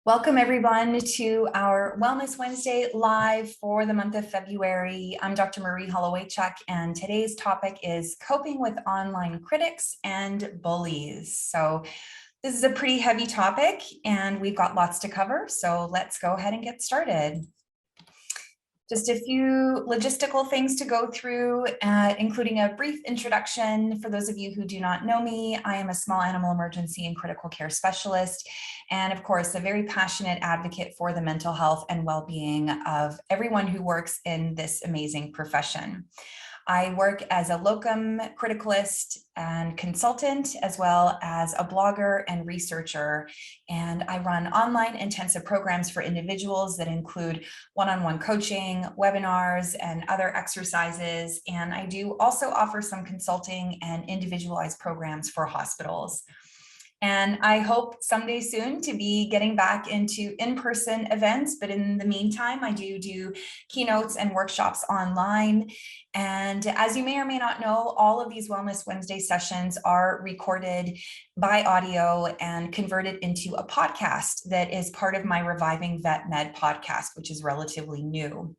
Welcome everyone to our Wellness Wednesday live for the month of February. I'm Dr. Marie Holloway-Chuck, and today's topic is coping with online critics and bullies. So this is a pretty heavy topic and we've got lots to cover. So let's go ahead and get started. Just a few logistical things to go through, including a brief introduction. For those of you who do not know me, I am a small animal emergency and critical care specialist, and of course, a very passionate advocate for the mental health and well-being of everyone who works in this amazing profession. I work as a locum criticalist and consultant, as well as a blogger and researcher. And I run online intensive programs for individuals that include one-on-one coaching, webinars, and other exercises. And I do also offer some consulting and individualized programs for hospitals. And I hope someday soon to be getting back into in-person events, but in the meantime, I do keynotes and workshops online. And as you may or may not know, all of these Wellness Wednesday sessions are recorded by audio and converted into a podcast that is part of my Reviving Vet Med podcast, which is relatively new.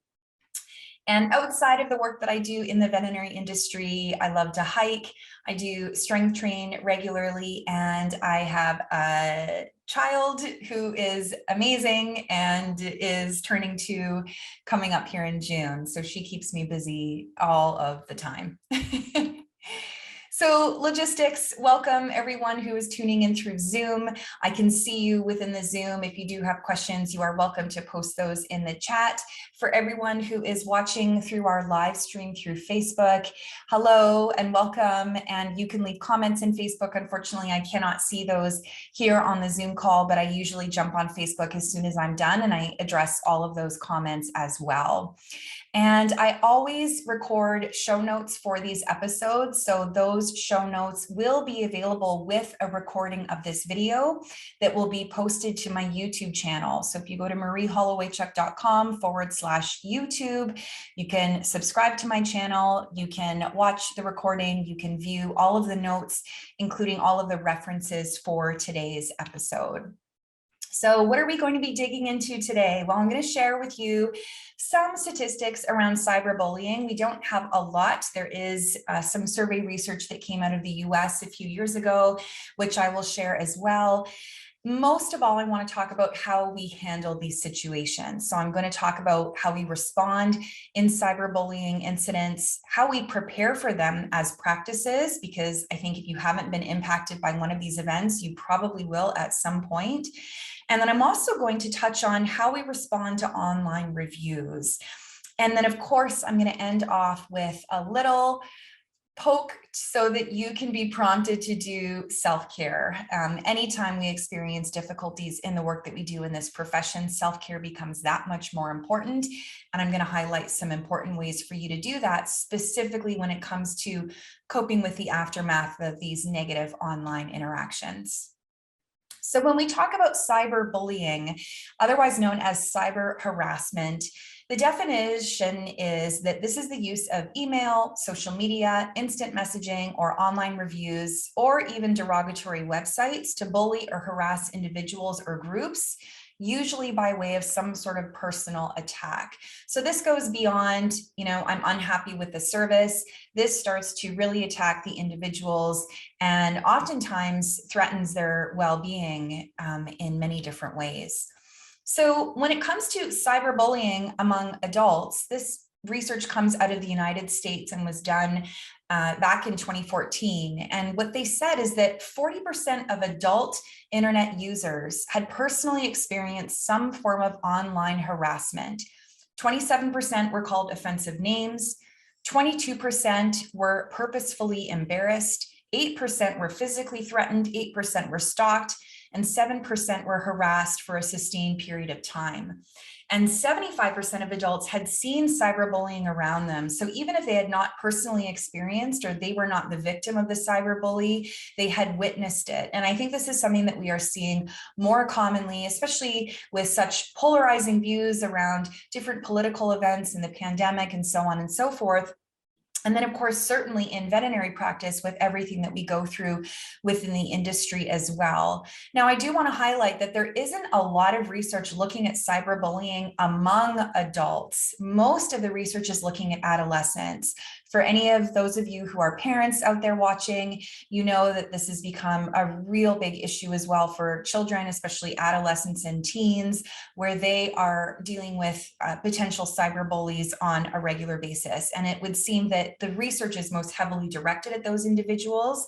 And outside of the work that I do in the veterinary industry, I love to hike, I do strength train regularly, and I have a child who is amazing and is turning 2 coming up here in June. So she keeps me busy all of the time. So logistics, welcome everyone who is tuning in through Zoom. I can see you within the Zoom. If you do have questions, you are welcome to post those in the chat. For everyone who is watching through our live stream through Facebook, hello and welcome. And you can leave comments in Facebook. Unfortunately, I cannot see those here on the Zoom call, but I usually jump on Facebook as soon as I'm done and I address all of those comments as well. And I always record show notes for these episodes. So those show notes will be available with a recording of this video that will be posted to my YouTube channel. So if you go to mariehollowaychuck.com/YouTube, you can subscribe to my channel, you can watch the recording, you can view all of the notes, including all of the references for today's episode. So what are we going to be digging into today? Well, I'm going to share with you some statistics around cyberbullying. We don't have a lot. There is some survey research that came out of the US a few years ago, which I will share as well. Most of all, I want to talk about how we handle these situations. So I'm going to talk about how we respond in cyberbullying incidents, how we prepare for them as practices, because I think if you haven't been impacted by one of these events, you probably will at some point. And then I'm also going to touch on how we respond to online reviews. And then, of course, I'm going to end off with a little poke so that you can be prompted to do self-care. Anytime we experience difficulties in the work that we do in this profession, self-care becomes that much more important. And I'm going to highlight some important ways for you to do that, specifically when it comes to coping with the aftermath of these negative online interactions. So when we talk about cyberbullying, otherwise known as cyber harassment, the definition is that this is the use of email, social media, instant messaging, or online reviews, or even derogatory websites to bully or harass individuals or groups, usually by way of some sort of personal attack. So this goes beyond, I'm unhappy with the service. This starts to really attack the individuals and oftentimes threatens their well-being in many different ways. So when it comes to cyberbullying among adults, this research comes out of the United States and was done back in 2014. And what they said is that 40% of adult internet users had personally experienced some form of online harassment. 27% were called offensive names, 22% were purposefully embarrassed, 8% were physically threatened, 8% were stalked, and 7% were harassed for a sustained period of time. And 75% of adults had seen cyberbullying around them. So even if they had not personally experienced or they were not the victim of the cyberbully, they had witnessed it. And I think this is something that we are seeing more commonly, especially with such polarizing views around different political events and the pandemic and so on and so forth. And then, of course, certainly in veterinary practice with everything that we go through within the industry as well. Now, I do want to highlight that there isn't a lot of research looking at cyberbullying among adults. Most of the research is looking at adolescents. For any of those of you who are parents out there watching, you know that this has become a real big issue as well for children, especially adolescents and teens, where they are dealing with potential cyberbullies on a regular basis. And it would seem that the research is most heavily directed at those individuals.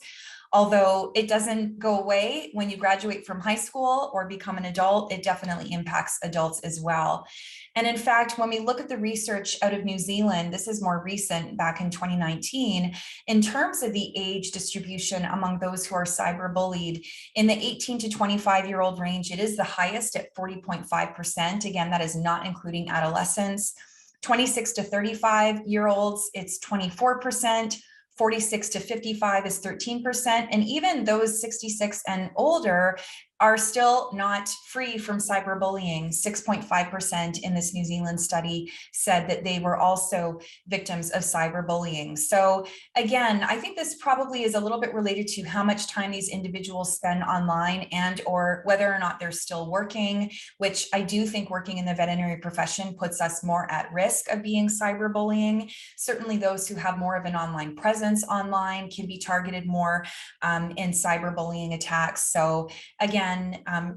Although it doesn't go away when you graduate from high school or become an adult, it definitely impacts adults as well. And in fact, when we look at the research out of New Zealand, this is more recent, back in 2019, in terms of the age distribution among those who are cyberbullied, in the 18 to 25-year-old range, it is the highest at 40.5%. Again, that is not including adolescents. 26 to 35-year-olds, it's 24%. 46 to 55 is 13%. And even those 66 and older are still not free from cyberbullying. 6.5% in this New Zealand study said that they were also victims of cyberbullying. So again, I think this probably is a little bit related to how much time these individuals spend online and or whether or not they're still working, which I do think working in the veterinary profession puts us more at risk of being cyberbullying. Certainly those who have more of an online presence online can be targeted more in cyberbullying attacks. So again,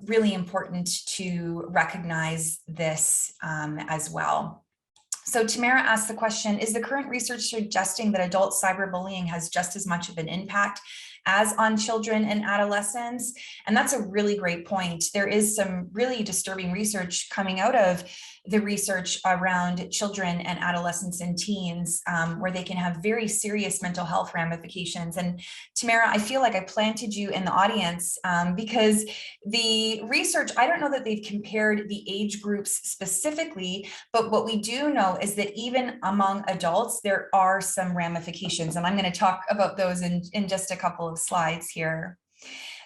really important to recognize this as well. So Tamara asked the question, is the current research suggesting that adult cyberbullying has just as much of an impact as on children and adolescents? And that's a really great point. There is some really disturbing research coming out of the research around children and adolescents and teens, where they can have very serious mental health ramifications. And Tamara, I feel like I planted you in the audience because the research, I don't know that they've compared the age groups specifically, but what we do know is that even among adults, there are some ramifications. And I'm going to talk about those in just a couple of slides here.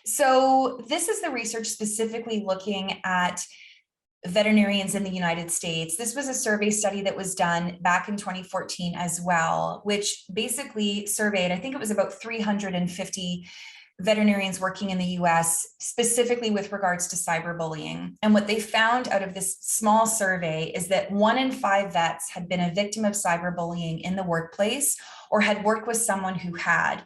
So this is the research specifically looking at veterinarians in the United States. This was a survey study that was done back in 2014 as well, which basically surveyed, I think it was about 350 veterinarians working in the US, specifically with regards to cyberbullying. And what they found out of this small survey is that 1 in 5 vets had been a victim of cyberbullying in the workplace or had worked with someone who had.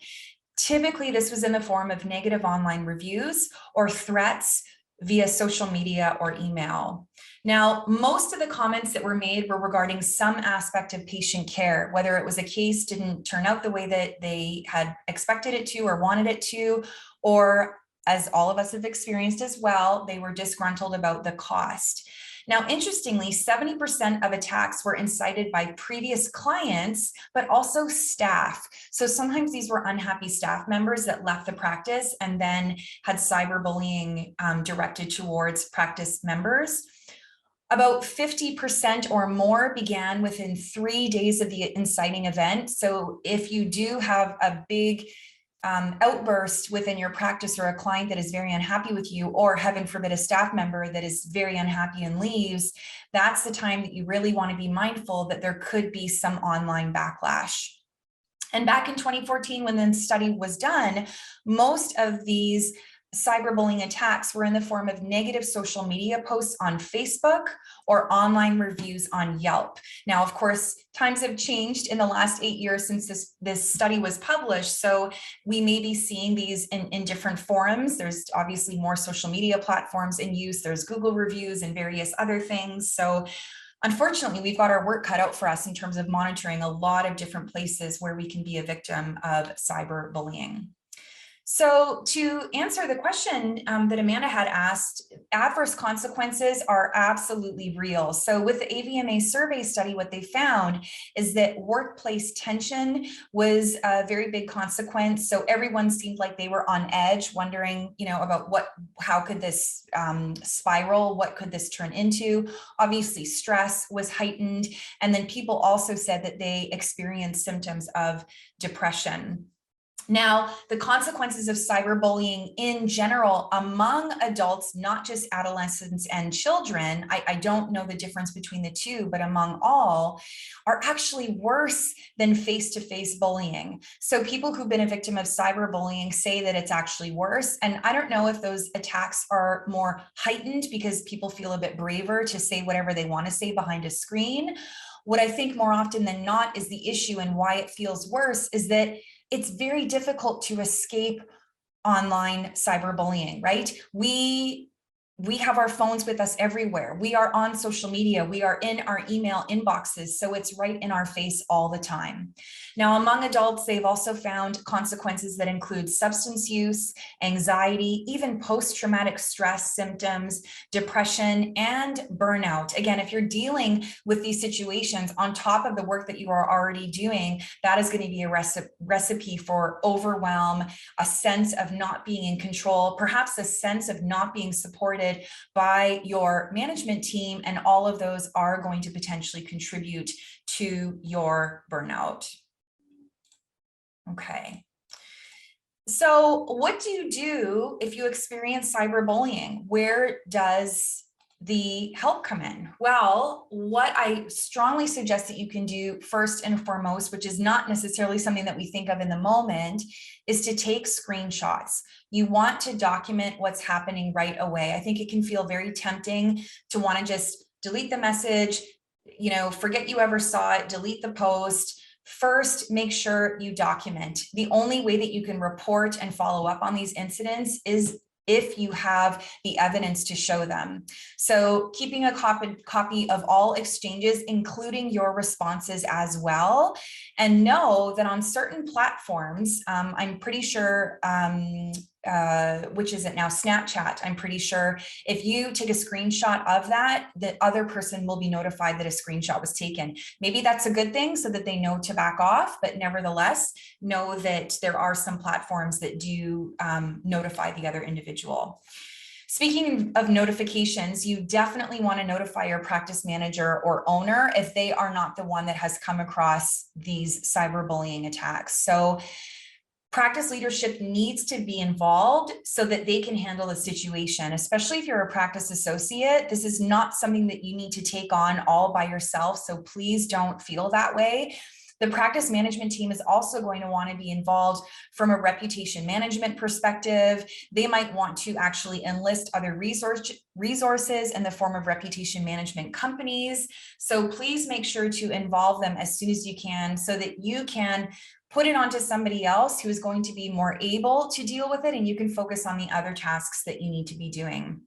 Typically, this was in the form of negative online reviews or threats via social media or email. Now, most of the comments that were made were regarding some aspect of patient care, whether it was a case didn't turn out the way that they had expected it to or wanted it to, or as all of us have experienced as well, they were disgruntled about the cost. Now, interestingly, 70% of attacks were incited by previous clients, but also staff. So sometimes these were unhappy staff members that left the practice and then had cyberbullying directed towards practice members. About 50% or more began within 3 days of the inciting event. So if you do have a big outburst within your practice or a client that is very unhappy with you, or heaven forbid a staff member that is very unhappy and leaves, that's the time that you really want to be mindful that there could be some online backlash. And back in 2014, when the study was done, most of these cyberbullying attacks were in the form of negative social media posts on Facebook or online reviews on Yelp. Now, of course, times have changed in the last 8 years since this study was published. So we may be seeing these in different forums. There's obviously more social media platforms in use. There's Google reviews and various other things. So unfortunately, we've got our work cut out for us in terms of monitoring a lot of different places where we can be a victim of cyberbullying. So to answer the question that Amanda had asked, adverse consequences are absolutely real. So with the AVMA survey study, what they found is that workplace tension was a very big consequence. So everyone seemed like they were on edge, wondering, about how could this spiral? What could this turn into? Obviously, stress was heightened. And then people also said that they experienced symptoms of depression. Now, the consequences of cyberbullying in general among adults, not just adolescents and children, I don't know the difference between the two, but among all, are actually worse than face-to-face bullying. So people who've been a victim of cyberbullying say that it's actually worse. And I don't know if those attacks are more heightened because people feel a bit braver to say whatever they want to say behind a screen. What I think more often than not is the issue, and why it feels worse is that it's very difficult to escape online cyberbullying, right? We have our phones with us everywhere. We are on social media. We are in our email inboxes. So it's right in our face all the time. Now, among adults, they've also found consequences that include substance use, anxiety, even post-traumatic stress symptoms, depression, and burnout. Again, if you're dealing with these situations on top of the work that you are already doing, that is going to be a recipe for overwhelm, a sense of not being in control, perhaps a sense of not being supported by your management team, and all of those are going to potentially contribute to your burnout. Okay. So what do you do if you experience cyberbullying? Where does the help come in? Well, what I strongly suggest that you can do first and foremost, which is not necessarily something that we think of in the moment, is to take screenshots. You want to document what's happening right away. I think it can feel very tempting to want to just delete the message, forget you ever saw it, delete the post. First, make sure you document. The only way that you can report and follow up on these incidents is if you have the evidence to show them. So keeping a copy of all exchanges, including your responses as well. And know that on certain platforms, I'm pretty sure, which is it now, Snapchat, I'm pretty sure if you take a screenshot of that, the other person will be notified that a screenshot was taken. Maybe that's a good thing so that they know to back off, but nevertheless, know that there are some platforms that do notify the other individual. Speaking of notifications, you definitely want to notify your practice manager or owner if they are not the one that has come across these cyberbullying attacks. So practice leadership needs to be involved so that they can handle the situation, especially if you're a practice associate. This is not something that you need to take on all by yourself, so please don't feel that way. The practice management team is also going to want to be involved from a reputation management perspective. They might want to actually enlist other resources in the form of reputation management companies. So please make sure to involve them as soon as you can so that you can put it onto somebody else who is going to be more able to deal with it, and you can focus on the other tasks that you need to be doing.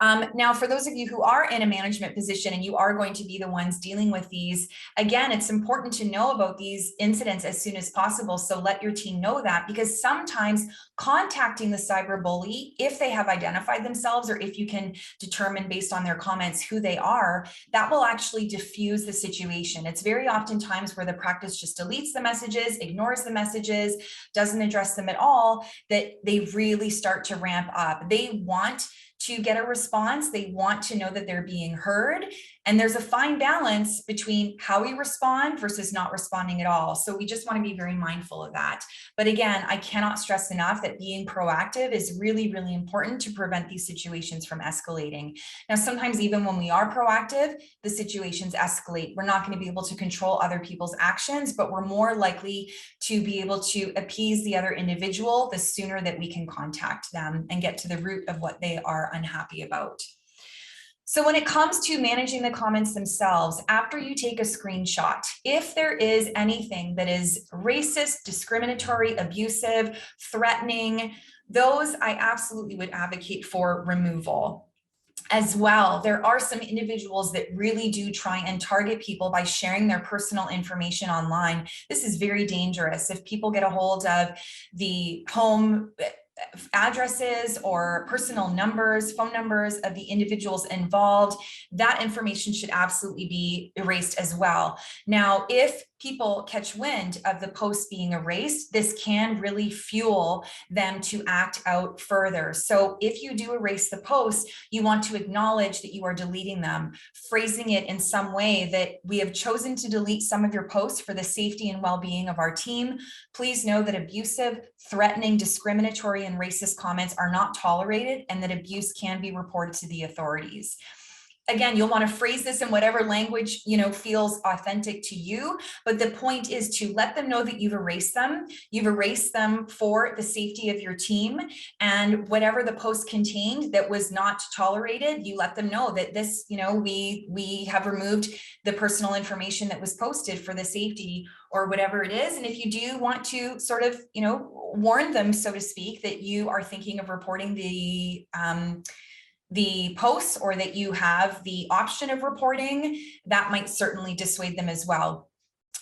Now, for those of you who are in a management position and you are going to be the ones dealing with these, again, it's important to know about these incidents as soon as possible. So let your team know that, because sometimes contacting the cyberbully, if they have identified themselves or if you can determine based on their comments who they are, that will actually diffuse the situation. It's very often times where the practice just deletes the messages, ignores the messages, doesn't address them at all, that they really start to ramp up. They want to get a response. They want to know that they're being heard. And there's a fine balance between how we respond versus not responding at all. So we just want to be very mindful of that. But again, I cannot stress enough that being proactive is really, really important to prevent these situations from escalating. Now, sometimes even when we are proactive, the situations escalate. We're not going to be able to control other people's actions, but we're more likely to be able to appease the other individual the sooner that we can contact them and get to the root of what they are unhappy about. So when it comes to managing the comments themselves, after you take a screenshot, if there is anything that is racist, discriminatory, abusive, threatening, those I absolutely would advocate for removal. As well, there are some individuals that really do try and target people by sharing their personal information online. This is very dangerous. If people get a hold of the home addresses or personal numbers, phone numbers of the individuals involved, that information should absolutely be erased as well. Now, if people catch wind of the post being erased, this can really fuel them to act out further. So if you do erase the post, you want to acknowledge that you are deleting them, phrasing it in some way that we have chosen to delete some of your posts for the safety and well-being of our team. Please know that abusive, threatening, discriminatory, and racist comments are not tolerated, and that abuse can be reported to the authorities. Again, you'll want to phrase this in whatever language, feels authentic to you. But the point is to let them know that you've erased them. You've erased them for the safety of your team, and whatever the post contained that was not tolerated, you let them know that this, we have removed the personal information that was posted for the safety or whatever it is. And if you do want to sort of, warn them, so to speak, that you are thinking of reporting the posts, or that you have the option of reporting, that might certainly dissuade them as well.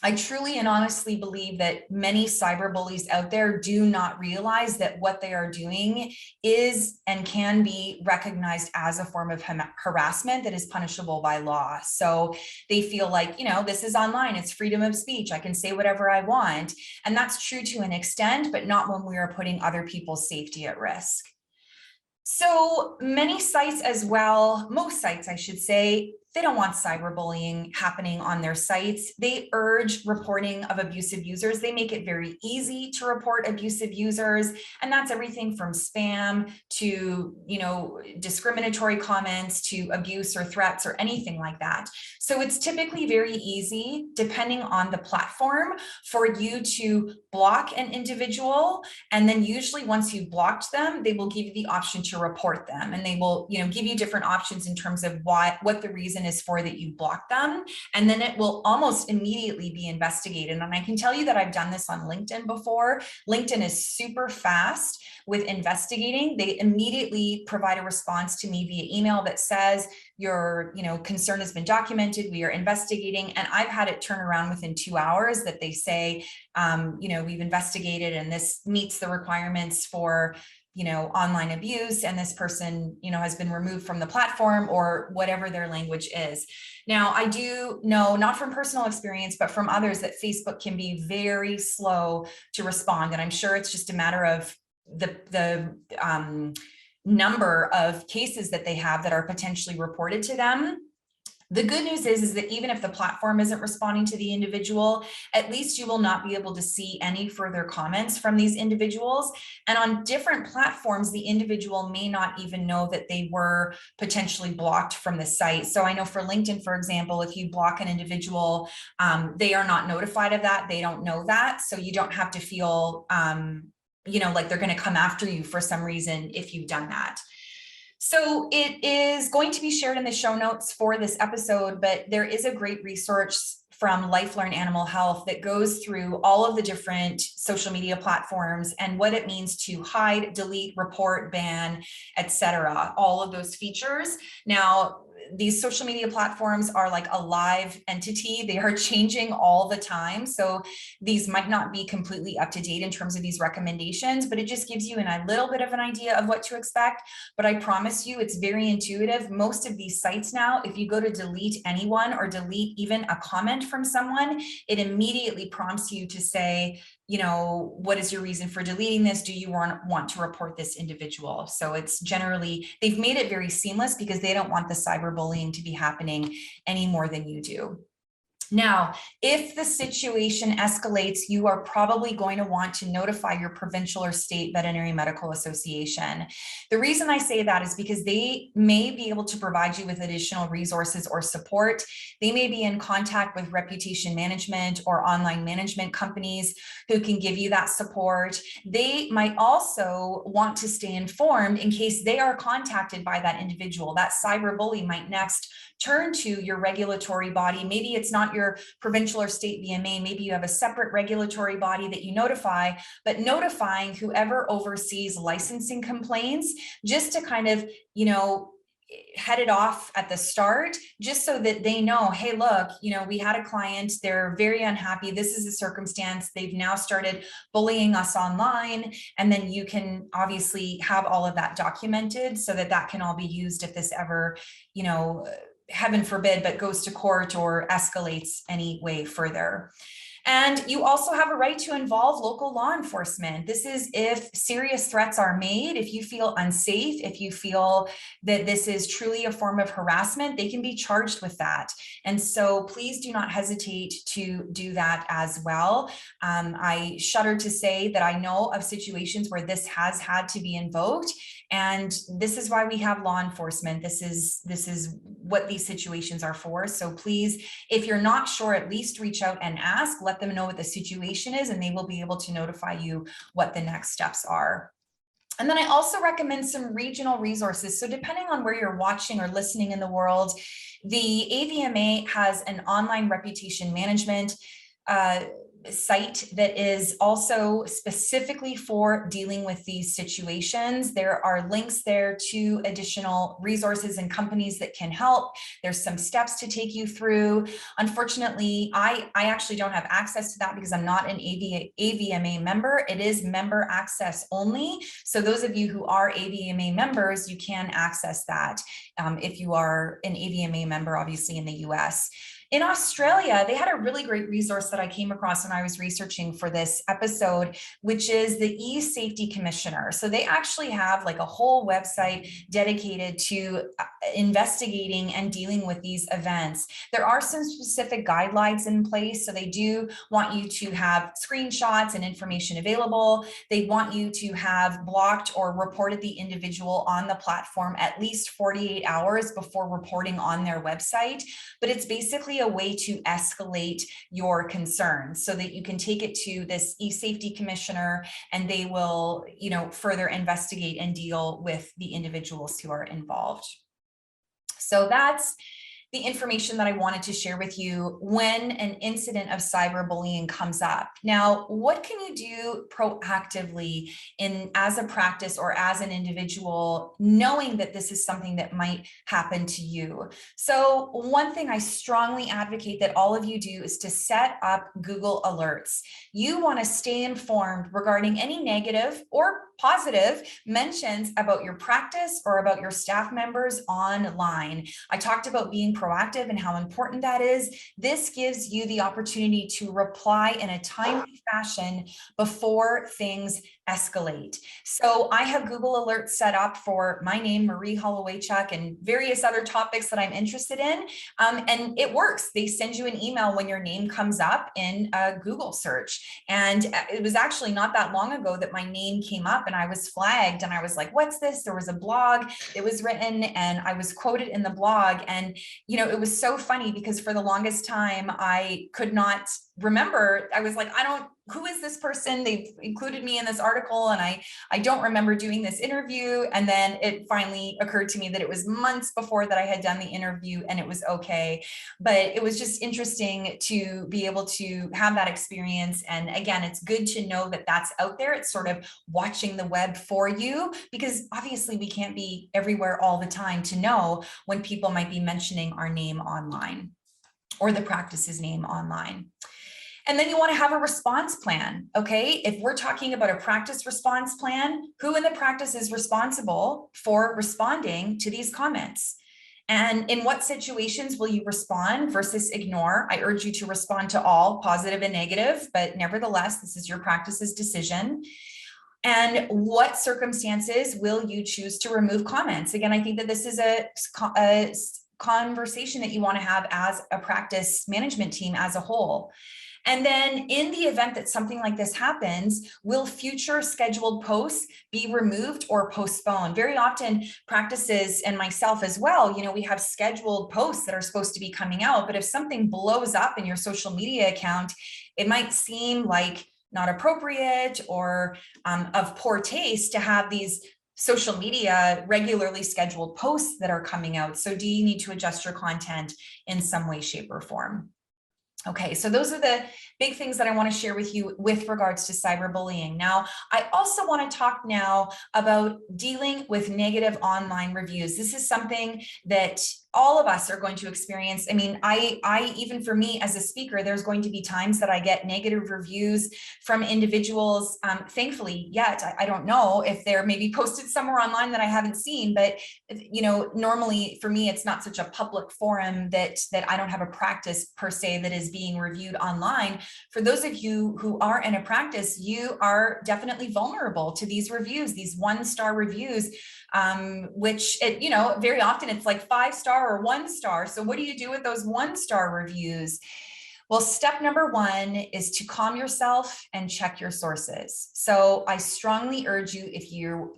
I truly and honestly believe that many cyberbullies out there do not realize that what they are doing is and can be recognized as a form of harassment that is punishable by law. So they feel like, this is online, it's freedom of speech, I can say whatever I want. And that's true to an extent, but not when we are putting other people's safety at risk. So many sites as well, most sites, I should say, they don't want cyberbullying happening on their sites. They urge reporting of abusive users. They make it very easy to report abusive users. And that's everything from spam to, discriminatory comments to abuse or threats or anything like that. So it's typically very easy, depending on the platform, for you to block an individual. And then usually once you've blocked them, they will give you the option to report them. And they will, give you different options in terms of what the reason is for that you block them. And then it will almost immediately be investigated. And I can tell you that I've done this on LinkedIn before. LinkedIn is super fast with investigating. They immediately provide a response to me via email that says, your concern has been documented, we are investigating. And I've had it turn around within 2 hours that they say, we've investigated and this meets the requirements for online abuse, and this person, has been removed from the platform, or whatever their language is. Now, I do know, not from personal experience, but from others, that Facebook can be very slow to respond. And I'm sure it's just a matter of the number of cases that they have that are potentially reported to them. The good news is that even if the platform isn't responding to the individual, at least you will not be able to see any further comments from these individuals. And on different platforms, the individual may not even know that they were potentially blocked from the site. So I know for LinkedIn, for example, if you block an individual, they are not notified of that. They don't know that. So you don't have to feel, like they're going to come after you for some reason if you've done that. So it is going to be shared in the show notes for this episode, but there is a great resource from LifeLearn Animal Health that goes through all of the different social media platforms and what it means to hide, delete, report, ban, etc. All of those features. Now, these social media platforms are like a live entity. They are changing all the time. So these might not be completely up to date in terms of these recommendations, but it just gives you a little bit of an idea of what to expect. But I promise you, it's very intuitive. Most of these sites now, if you go to delete anyone or delete even a comment from someone, it immediately prompts you to say, what is your reason for deleting this? Do you want to report this individual? So it's generally, they've made it very seamless because they don't want the cyberbullying to be happening any more than you do. Now, if the situation escalates, you are probably going to want to notify your provincial or state veterinary medical association. The reason I say that is because they may be able to provide you with additional resources or support. They may be in contact with reputation management or online management companies who can give you that support. They might also want to stay informed in case they are contacted by that individual. That cyberbully might next turn to your regulatory body. Maybe it's not your provincial or state VMA. Maybe you have a separate regulatory body that you notify, but notifying whoever oversees licensing complaints just to kind of, head it off at the start, just so that they know, hey, look, we had a client, they're very unhappy. This is the circumstance. They've now started bullying us online. And then you can obviously have all of that documented so that that can all be used if this ever, heaven forbid, but goes to court or escalates any way further. And you also have a right to involve local law enforcement. This is if serious threats are made, if you feel unsafe, if you feel that this is truly a form of harassment, they can be charged with that. And so please do not hesitate to do that as well. I shudder to say that I know of situations where this has had to be invoked. And this is why we have law enforcement. This is what these situations are for. So please, if you're not sure, at least reach out and ask, let them know what the situation is, and they will be able to notify you what the next steps are. And then I also recommend some regional resources. So depending on where you're watching or listening in the world, the AVMA has an online reputation management site that is also specifically for dealing with these situations. There are links there to additional resources and companies that can help. There's some steps to take you through. Unfortunately, I actually don't have access to that because I'm not an AVMA member. It is member access only. So those of you who are AVMA members, you can access that if you are an AVMA member, obviously in the US. In Australia, they had a really great resource that I came across when I was researching for this episode, which is the E-Safety Commissioner. So they actually have like a whole website dedicated to investigating and dealing with these events. There are some specific guidelines in place. So they do want you to have screenshots and information available. They want you to have blocked or reported the individual on the platform at least 48 hours before reporting on their website. But it's basically a way to escalate your concerns so that you can take it to this E-Safety Commissioner and they will, further investigate and deal with the individuals who are involved. So that's the information that I wanted to share with you when an incident of cyberbullying comes up. Now, what can you do proactively as a practice or as an individual, knowing that this is something that might happen to you? So one thing I strongly advocate that all of you do is to set up Google Alerts. You want to stay informed regarding any negative or positive mentions about your practice or about your staff members online. I talked about being proactive and how important that is. This gives you the opportunity to reply in a timely fashion before things escalate. So I have Google Alerts set up for my name, Marie Hollowaychuk, and various other topics that I'm interested in. And it works. They send you an email when your name comes up in a Google search. And it was actually not that long ago that my name came up and I was flagged and I was like, what's this? There was a blog, it was written and I was quoted in the blog. And, it was so funny because for the longest time, I could not remember. I was like, who is this person? They've included me in this article and I don't remember doing this interview. And then it finally occurred to me that it was months before that I had done the interview and it was okay. But it was just interesting to be able to have that experience. And again, it's good to know that that's out there. It's sort of watching the web for you, because obviously we can't be everywhere all the time to know when people might be mentioning our name online or the practice's name online. And then you want to have a response plan, okay? If we're talking about a practice response plan, who in the practice is responsible for responding to these comments? And in what situations will you respond versus ignore? I urge you to respond to all, positive and negative, but nevertheless, this is your practice's decision. And what circumstances will you choose to remove comments? Again, I think that this is a conversation that you want to have as a practice management team as a whole. And then in the event that something like this happens, will future scheduled posts be removed or postponed? Very often practices, and myself as well, we have scheduled posts that are supposed to be coming out, but if something blows up in your social media account, it might seem like not appropriate or of poor taste to have these social media regularly scheduled posts that are coming out. So do you need to adjust your content in some way, shape, or form? Okay, so those are the big things that I want to share with you with regards to cyberbullying. Now, I also want to talk now about dealing with negative online reviews. This is something that all of us are going to experience. I mean, I even for me as a speaker, there's going to be times that I get negative reviews from individuals. Thankfully, yet I don't know if they're maybe posted somewhere online that I haven't seen, but you know, normally for me, it's not such a public forum that I don't have a practice per se that is being reviewed online. For those of you who are in a practice, you are definitely vulnerable to these reviews, these 1-star reviews, which, you know, very often it's like 5-star or 1-star. So what do you do with those 1-star reviews? Well, step number 1 is to calm yourself and check your sources. So I strongly urge you, if you're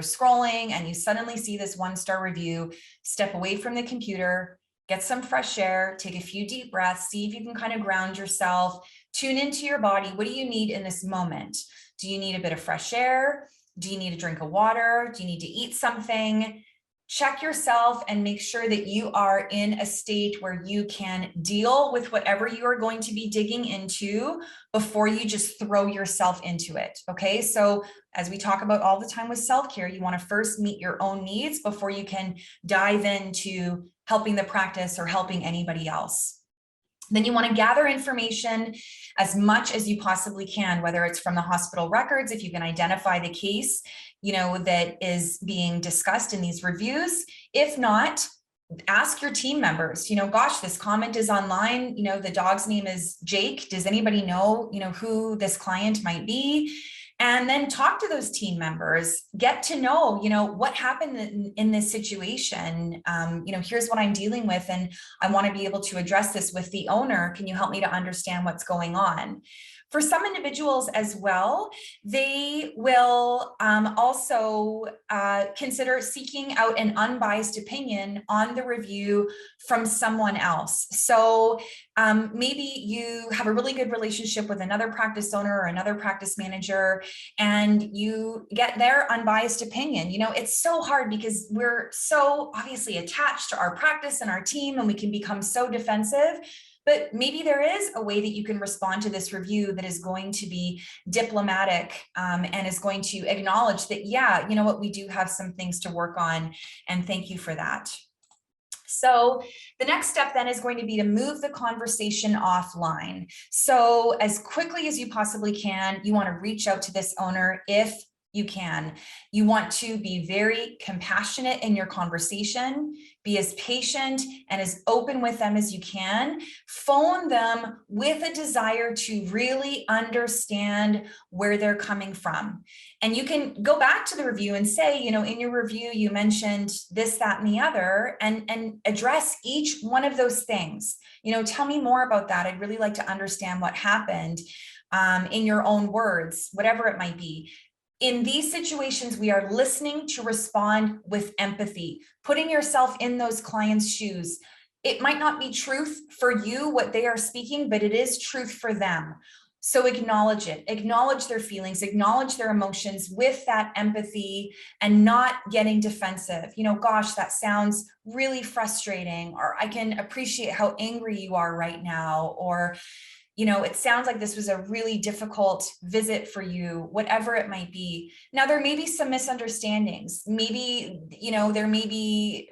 scrolling and you suddenly see this 1-star review, step away from the computer, get some fresh air, take a few deep breaths, see if you can kind of ground yourself, tune into your body. What do you need in this moment? Do you need a bit of fresh air? Do you need a drink of water? Do you need to eat something? Check yourself and make sure that you are in a state where you can deal with whatever you are going to be digging into before you just throw yourself into it. Okay. So as we talk about all the time with self-care, you want to first meet your own needs before you can dive into helping the practice or helping anybody else. Then you want to gather information as much as you possibly can, whether it's from the hospital records, if you can identify the case, you know, that is being discussed in these reviews. If not, ask your team members, you know, gosh, this comment is online, you know, the dog's name is Jake. Does anybody know, you know, who this client might be? And then talk to those team members, get to know, you know, what happened in this situation. You know, here's what I'm dealing with, and I want to be able to address this with the owner. Can you help me to understand what's going on? For some individuals as well, they will also consider seeking out an unbiased opinion on the review from someone else. So maybe you have a really good relationship with another practice owner or another practice manager, and you get their unbiased opinion. You know, it's so hard because we're so obviously attached to our practice and our team, and we can become so defensive. But maybe there is a way that you can respond to this review that is going to be diplomatic and is going to acknowledge that, yeah, you know what, we do have some things to work on, and thank you for that. So the next step then is going to be to move the conversation offline. So as quickly as you possibly can, you want to reach out to this owner if you can. You want to be very compassionate in your conversation, be as patient and as open with them as you can. Phone them with a desire to really understand where they're coming from. And you can go back to the review and say, you know, in your review, you mentioned this, that, and the other, and address each one of those things. You know, tell me more about that. I'd really like to understand what happened in your own words, whatever it might be. In these situations, we are listening to respond with empathy, putting yourself in those clients' shoes. It might not be truth for you, what they are speaking, but it is truth for them. So acknowledge it, acknowledge their feelings, acknowledge their emotions with that empathy and not getting defensive. You know, gosh, that sounds really frustrating, or I can appreciate how angry you are right now, or you know, it sounds like this was a really difficult visit for you, whatever it might be. Now, there may be some misunderstandings. Maybe, you know, maybe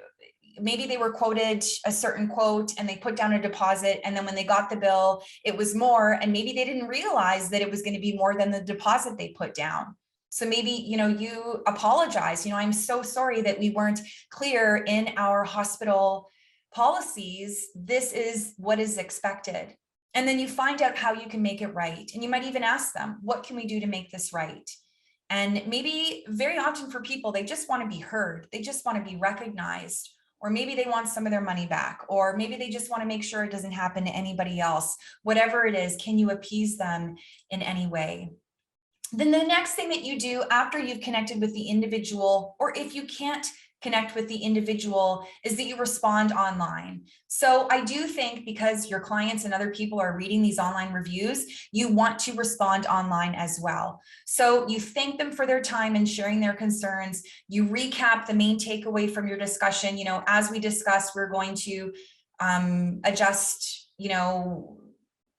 they were quoted a certain quote and they put down a deposit, and then when they got the bill, it was more, and maybe they didn't realize that it was going to be more than the deposit they put down. So maybe, you know, you apologize. You know, I'm so sorry that we weren't clear in our hospital policies. This is what is expected. And then you find out how you can make it right. And you might even ask them, what can we do to make this right? And maybe very often for people, they just want to be heard. They just want to be recognized, or maybe they want some of their money back, or maybe they just want to make sure it doesn't happen to anybody else. Whatever it is, can you appease them in any way? Then the next thing that you do after you've connected with the individual, or if you can't connect with the individual, is that you respond online. So I do think because your clients and other people are reading these online reviews, you want to respond online as well. So you thank them for their time and sharing their concerns. You recap the main takeaway from your discussion. You know, as we discussed, we're going to adjust, you know,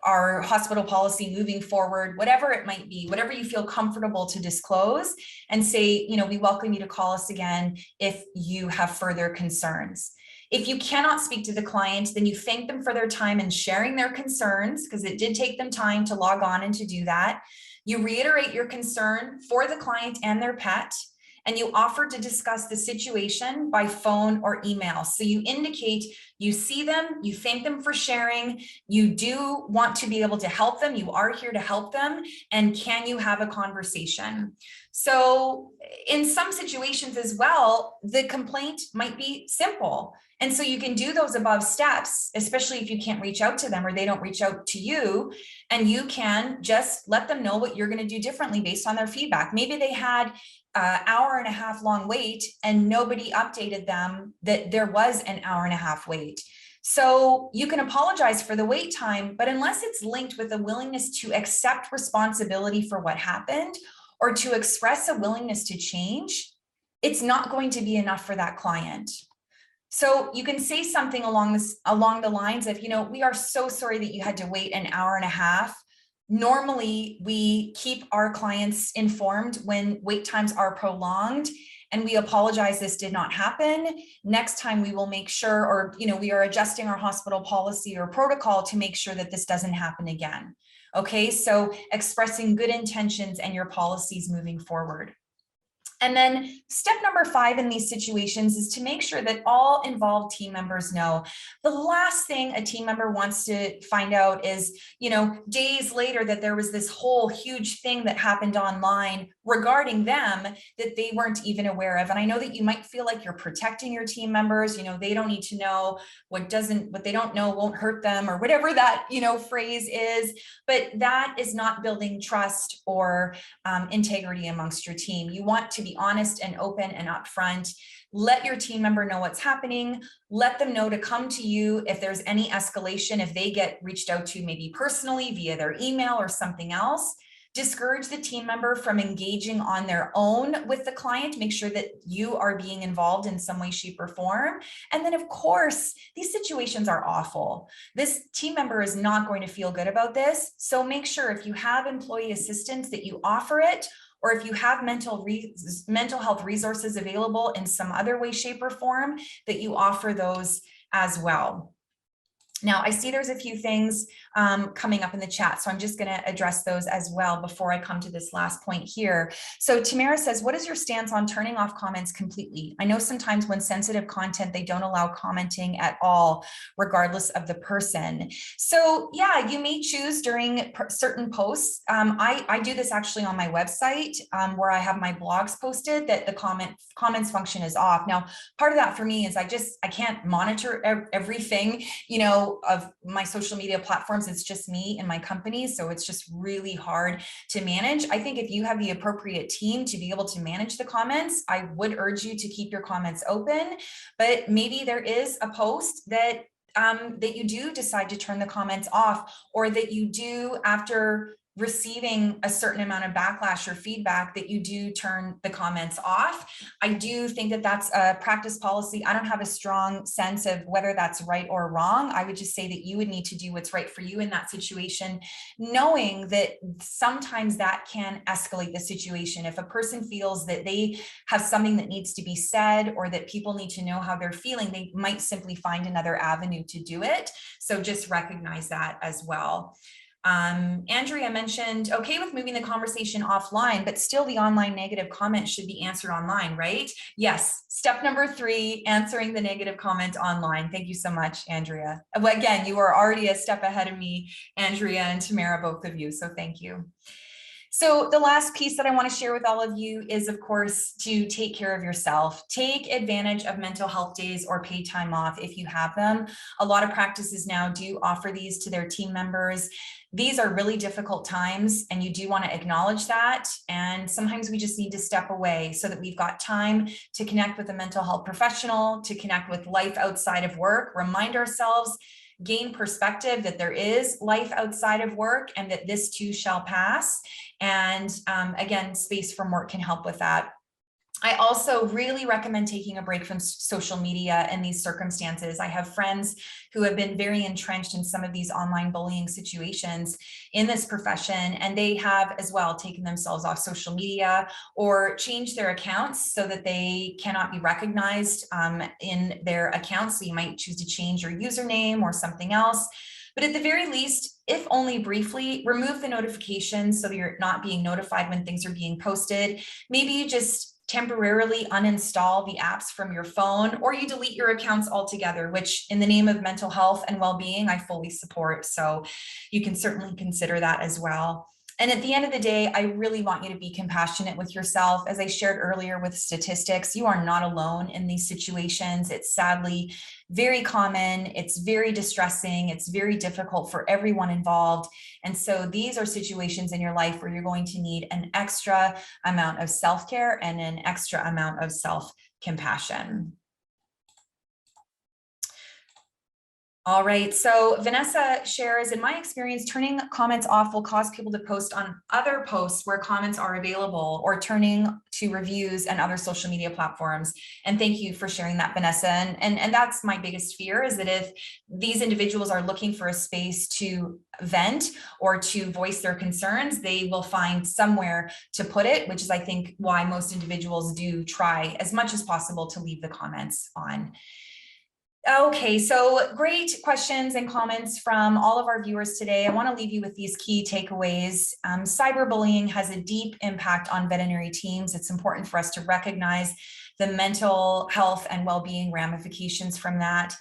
our hospital policy moving forward, whatever it might be, whatever you feel comfortable to disclose, and say, you know, we welcome you to call us again if you have further concerns. If you cannot speak to the client, then you thank them for their time and sharing their concerns, because it did take them time to log on and to do that. You reiterate your concern for the client and their pet, and you offer to discuss the situation by phone or email. So you indicate you see them, you thank them for sharing, you do want to be able to help them, you are here to help them, and can you have a conversation? So in some situations as well, the complaint might be simple. And so you can do those above steps, especially if you can't reach out to them or they don't reach out to you, and you can just let them know what you're going to do differently based on their feedback. Maybe they had hour and a half long wait and nobody updated them that there was an hour and a half wait. So you can apologize for the wait time, but unless it's linked with a willingness to accept responsibility for what happened or to express a willingness to change, it's not going to be enough for that client. So you can say something along the lines of, we are so sorry that you had to wait an hour and a half. Normally, we keep our clients informed when wait times are prolonged, and we apologize this did not happen. Next time we will make sure, or we are adjusting our hospital policy or protocol to make sure that this doesn't happen again. Okay, so expressing good intentions and your policies moving forward. And then step number 5 in these situations is to make sure that all involved team members know. The last thing a team member wants to find out is, days later that there was this whole huge thing that happened online regarding them that they weren't even aware of. And I know that you might feel like you're protecting your team members, they don't need to know what they don't know won't hurt them, or whatever that, phrase is, but that is not building trust or integrity amongst your team. You want to be honest and open and upfront. Let your team member know what's happening. Let them know to come to you if there's any escalation, if they get reached out to maybe personally via their email or something else. Discourage the team member from engaging on their own with the client. Make sure that you are being involved in some way, shape, or form. And then, of course, these situations are awful. This team member is not going to feel good about this. So make sure if you have employee assistance that you offer it, or if you have mental health resources available in some other way, shape, or form, that you offer those as well. Now, I see there's a few things coming up in the chat, so I'm just going to address those as well before I come to this last point here. So Tamara says, what is your stance on turning off comments completely? I know sometimes when sensitive content, they don't allow commenting at all, regardless of the person. So yeah, you may choose during certain posts. I do this actually on my website where I have my blogs posted that the comments function is off. Now, part of that for me is I can't monitor everything, of my social media platforms. It's just me and my company. So it's just really hard to manage. I think if you have the appropriate team to be able to manage the comments, I would urge you to keep your comments open, but maybe there is a post that that you do decide to turn the comments off, or that you do, after receiving a certain amount of backlash or feedback, that you do turn the comments off. I do think that that's a practice policy. I don't have a strong sense of whether that's right or wrong. I would just say that you would need to do what's right for you in that situation, knowing that sometimes that can escalate the situation. If a person feels that they have something that needs to be said, or that people need to know how they're feeling, they might simply find another avenue to do it. So just recognize that as well. Andrea mentioned, okay with moving the conversation offline, but still the online negative comment should be answered online, right? Yes. Step number 3, answering the negative comment online. Thank you so much, Andrea. Well, again, you are already a step ahead of me, Andrea and Tamara, both of you. So thank you. So the last piece that I want to share with all of you is, of course, to take care of yourself. Take advantage of mental health days or paid time off if you have them. A lot of practices now do offer these to their team members. These are really difficult times, and you do want to acknowledge that. And sometimes we just need to step away so that we've got time to connect with a mental health professional, to connect with life outside of work, remind ourselves, gain perspective that there is life outside of work and that this too shall pass. And again, space from work can help with that. I also really recommend taking a break from social media in these circumstances. I have friends who have been very entrenched in some of these online bullying situations in this profession, and they have as well taken themselves off social media or changed their accounts so that they cannot be recognized in their accounts. So you might choose to change your username or something else. But at the very least, if only briefly, remove the notifications so that you're not being notified when things are being posted. Maybe you just temporarily uninstall the apps from your phone, or you delete your accounts altogether, which in the name of mental health and well-being, I fully support. So you can certainly consider that as well. And at the end of the day, I really want you to be compassionate with yourself. As I shared earlier with statistics, you are not alone in these situations. It's sadly very common. It's very distressing. It's very difficult for everyone involved. And so these are situations in your life where you're going to need an extra amount of self-care and an extra amount of self-compassion. All right, so Vanessa shares, in my experience, turning comments off will cause people to post on other posts where comments are available, or turning to reviews and other social media platforms. And thank you for sharing that, Vanessa. And that's my biggest fear, is that if these individuals are looking for a space to vent or to voice their concerns, they will find somewhere to put it, which is, I think, why most individuals do try as much as possible to leave the comments on. Okay, so great questions and comments from all of our viewers today. I want to leave you with these key takeaways. Cyberbullying has a deep impact on veterinary teams. It's important for us to recognize the mental health and well-being ramifications from that.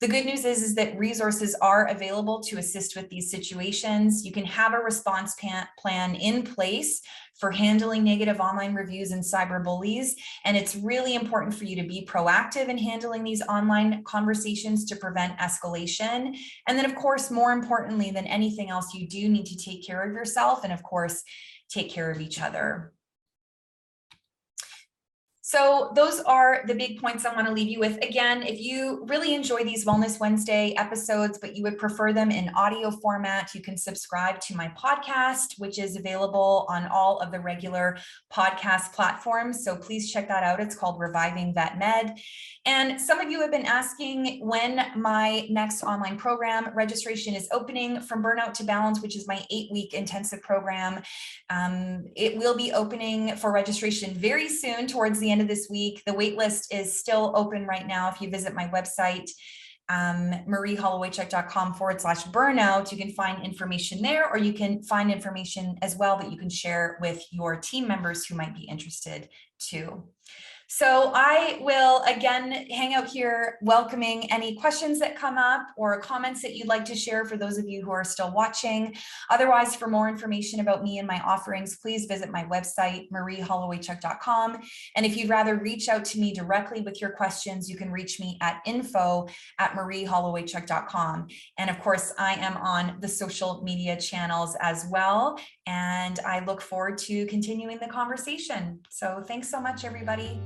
The good news is that resources are available to assist with these situations. You can have a response plan in place for handling negative online reviews and cyberbullies. And it's really important for you to be proactive in handling these online conversations to prevent escalation. And then, of course, more importantly than anything else, you do need to take care of yourself and, of course, take care of each other. So those are the big points I want to leave you with. Again, if you really enjoy these Wellness Wednesday episodes, but you would prefer them in audio format, you can subscribe to my podcast, which is available on all of the regular podcast platforms. So please check that out. It's called Reviving Vet Med. And some of you have been asking when my next online program registration is opening, From Burnout to Balance, which is my 8-week intensive program. It will be opening for registration very soon, towards the end of this week. The wait list is still open right now. If you visit my website, mariehollowaychuk.com/burnout, you can find information there, or you can find information as well that you can share with your team members who might be interested too. So I will again hang out here welcoming any questions that come up or comments that you'd like to share for those of you who are still watching. Otherwise, for more information about me and my offerings, please visit my website, mariehollowaychuk.com. And if you'd rather reach out to me directly with your questions, you can reach me at info@mariehollowaychuk.com. And of course, I am on the social media channels as well. And I look forward to continuing the conversation. So thanks so much, everybody.